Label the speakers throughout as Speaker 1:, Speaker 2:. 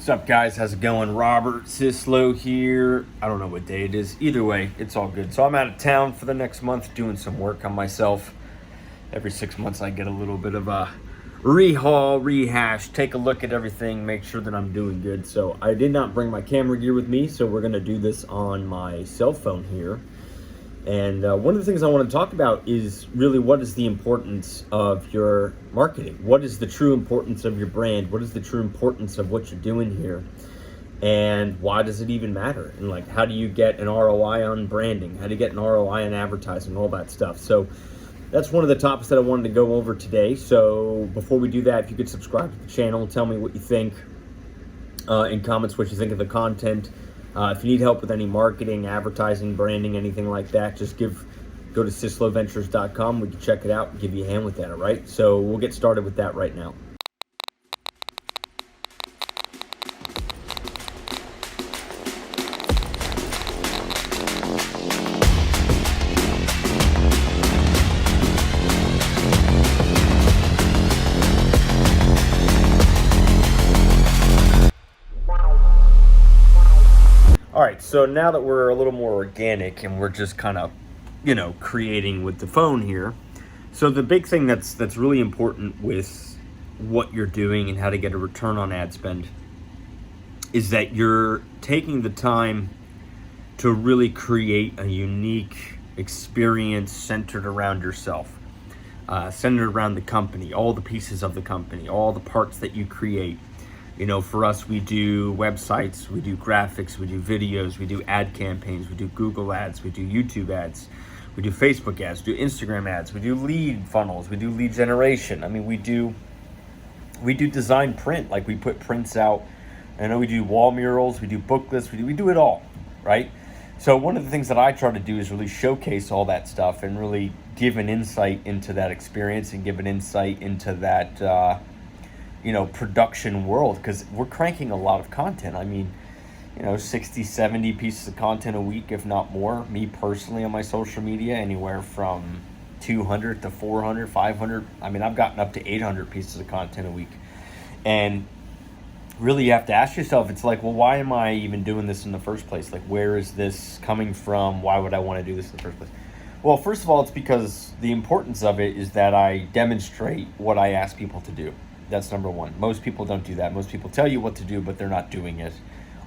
Speaker 1: What's up, guys? How's it going? Robert Syslo here. I don't know what day it is. Either way, it's all good. So I'm out of town for the next month doing some work on myself. Every 6 months I get a little bit of a rehash, take a look at everything, make sure that I'm doing good. So I did not bring my camera gear with me, so we're going to do this on my cell phone here. And one of the things I want to talk about is really what is the importance of your marketing? What is the true importance of your brand? What is the true importance of what you're doing here? And why does it even matter? And like, how do you get an ROI on branding? How do you get an ROI on advertising? All that stuff. So that's one of the topics that I wanted to go over today. So before we do that, if you could subscribe to the channel, tell me what you think in comments, what you think of the content. If you need help with any marketing, advertising, branding, anything like that, just go to SysloVentures.com. We can check it out and give you a hand with that, all right? So we'll get started with that right now. All right, so now that we're a little more organic and we're just kind of, creating with the phone here. So the big thing that's really important with what you're doing and how to get a return on ad spend is that you're taking the time to really create a unique experience centered around yourself, centered around the company, all the pieces of the company, all the parts that you create. For us, we do websites, we do graphics, we do videos, we do ad campaigns, we do Google ads, we do YouTube ads, we do Facebook ads, we do Instagram ads, we do lead funnels, we do lead generation. I mean, we do design print, like we put prints out. I know we do wall murals, we do booklets, we do it all, right? So one of the things that I try to do is really showcase all that stuff and really give an insight into that experience and give an insight into that production world, because we're cranking a lot of content. I mean, 60, 70 pieces of content a week, if not more. Me personally on my social media, anywhere from 200 to 400, 500. I mean, I've gotten up to 800 pieces of content a week. And really you have to ask yourself, it's like, well, why am I even doing this in the first place? Like, where is this coming from? Why would I want to do this in the first place? Well, first of all, it's because the importance of it is that I demonstrate what I ask people to do. That's number one. Most people don't do that. Most people tell you what to do, but they're not doing it.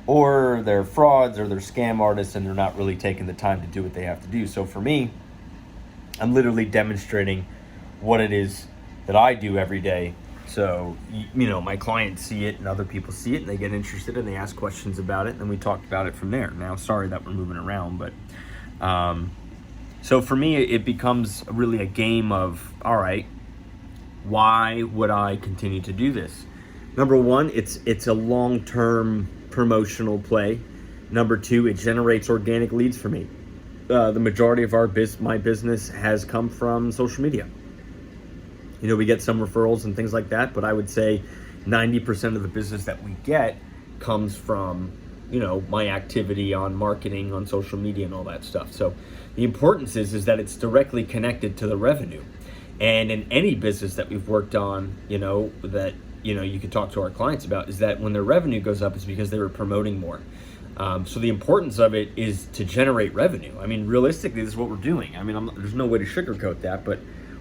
Speaker 1: Or they're frauds or they're scam artists and they're not really taking the time to do what they have to do. So for me, I'm literally demonstrating what it is that I do every day. So, my clients see it and other people see it and they get interested and they ask questions about it. And then we talked about it from there. Now, sorry that we're moving around, but so for me, it becomes really a game of, all right, why would I continue to do this? Number one, it's a long-term promotional play. Number two, it generates organic leads for me. The majority of my business has come from social media. We get some referrals and things like that, but I would say 90% of the business that we get comes from, my activity on marketing, on social media and all that stuff. So the importance is that it's directly connected to the revenue. And in any business that we've worked on, that, you can talk to our clients about, is that when their revenue goes up, it's because they were promoting more. So the importance of it is to generate revenue. I mean, realistically, this is what we're doing. I mean, there's no way to sugarcoat that, but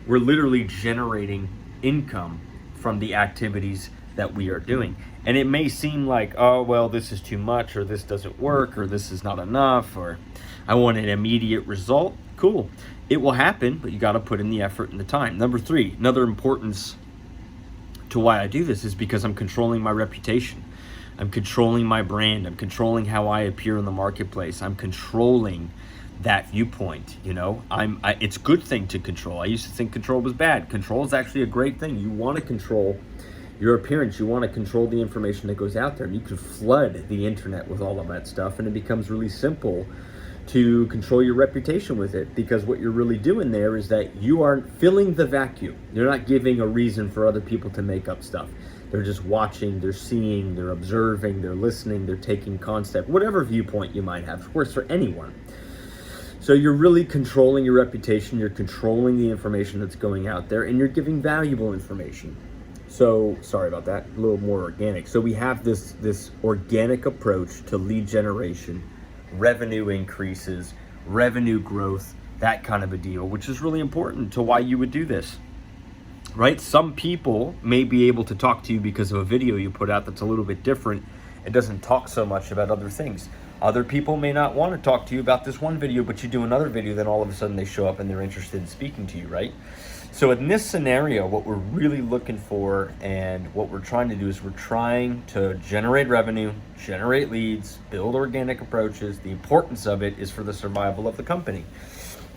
Speaker 1: we're literally generating income from the activities that we are doing. And it may seem like, oh, well, this is too much, or this doesn't work, or this is not enough, or I want an immediate result. Cool. It will happen, but you got to put in the effort and the time. Number three, another importance to why I do this is because I'm controlling my reputation. I'm controlling my brand. I'm controlling how I appear in the marketplace. I'm controlling that viewpoint. It's a good thing to control. I used to think control was bad. Control is actually a great thing. You want to control your appearance. You want to control the information that goes out there. And you can flood the internet with all of that stuff, and it becomes really simple to control your reputation with it, because what you're really doing there is that you are filling the vacuum. You're not giving a reason for other people to make up stuff. They're just watching, they're seeing, they're observing, they're listening, they're taking concept, whatever viewpoint you might have. Of course, for anyone. So you're really controlling your reputation, you're controlling the information that's going out there, and you're giving valuable information. So sorry about that, a little more organic. So we have this organic approach to lead generation, revenue increases, revenue growth, that kind of a deal, which is really important to why you would do this, right? Some people may be able to talk to you because of a video you put out that's a little bit different. It doesn't talk so much about other things. Other people may not want to talk to you about this one video, but you do another video, then all of a sudden they show up and they're interested in speaking to you, right? So in this scenario, what we're really looking for and what we're trying to do is we're trying to generate revenue, generate leads, build organic approaches. The importance of it is for the survival of the company.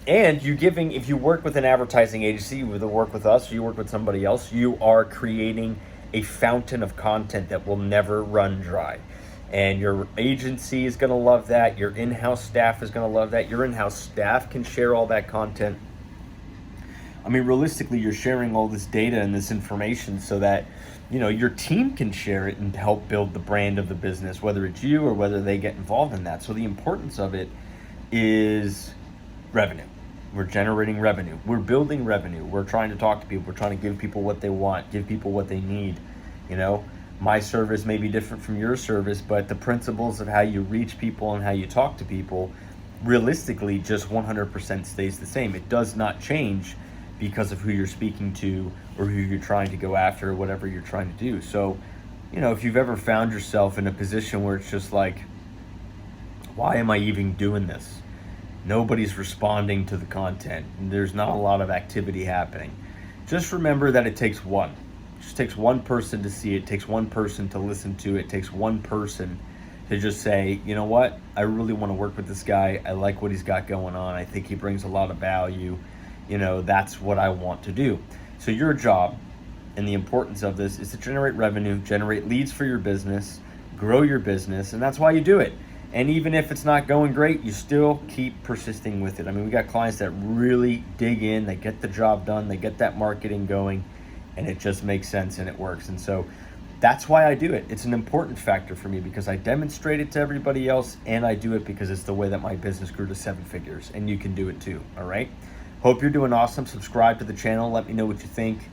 Speaker 1: And if you work with an advertising agency, whether you work with us or you work with somebody else, you are creating a fountain of content that will never run dry. And your agency is going to love that. Your in-house staff is going to love that. Your in-house staff can share all that content. I mean, realistically, you're sharing all this data and this information so that, your team can share it and help build the brand of the business, whether it's you or whether they get involved in that. So the importance of it is revenue. We're generating revenue. We're building revenue. We're trying to talk to people. We're trying to give people what they want, give people what they need. My service may be different from your service, but the principles of how you reach people and how you talk to people realistically just 100% stays the same. It does not change because of who you're speaking to or who you're trying to go after or whatever you're trying to do. So, if you've ever found yourself in a position where it's just like, why am I even doing this? Nobody's responding to the content and there's not a lot of activity happening. Just remember that it takes one. It just takes one person to see it. It takes one person to listen to it. It takes one person to just say, you know what? I really want to work with this guy. I like what he's got going on. I think he brings a lot of value. That's what I want to do. So your job and the importance of this is to generate revenue, generate leads for your business, grow your business, and that's why you do it. And even if it's not going great, you still keep persisting with it. I mean, we got clients that really dig in, they get the job done, they get that marketing going, and it just makes sense and it works. And so that's why I do it. It's an important factor for me because I demonstrate it to everybody else, and I do it because it's the way that my business grew to 7 figures, and you can do it too, all right? Hope you're doing awesome. Subscribe to the channel. Let me know what you think.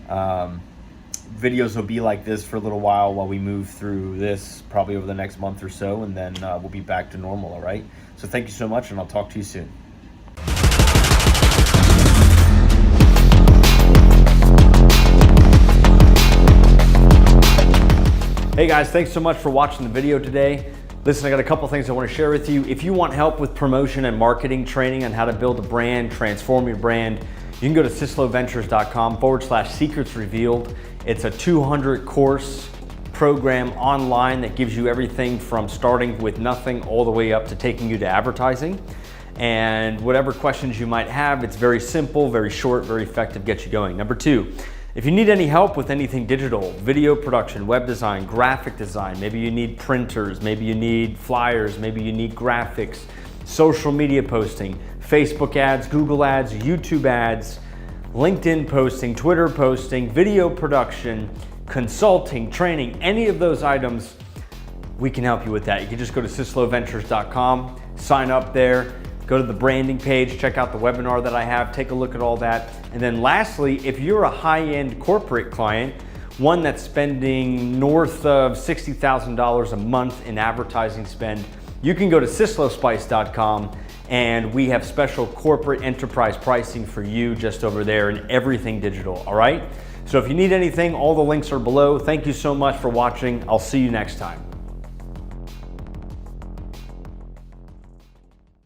Speaker 1: Videos will be like this for a little while we move through this, probably over the next month or so, and then we'll be back to normal, all right? So thank you so much, and I'll talk to you soon. Hey guys, thanks so much for watching the video today. Listen, I got a couple things I want to share with you. If you want help with promotion and marketing training on how to build a brand, transform your brand, you can go to sysloventures.com/secrets revealed. It's a 200 course program online that gives you everything from starting with nothing all the way up to taking you to advertising. And whatever questions you might have, it's very simple, very short, very effective, get you going. Number 2, if you need any help with anything digital, video production, web design, graphic design, maybe you need printers, maybe you need flyers, maybe you need graphics, social media posting, Facebook ads, Google ads, YouTube ads, LinkedIn posting, Twitter posting, video production, consulting, training, any of those items, we can help you with that. You can just go to sysloventures.com, sign up there, go to the branding page, check out the webinar that I have, take a look at all that. And then lastly, if you're a high-end corporate client, one that's spending north of $60,000 a month in advertising spend, you can go to syslospice.com and we have special corporate enterprise pricing for you just over there and everything digital, all right? So if you need anything, all the links are below. Thank you so much for watching. I'll see you next time.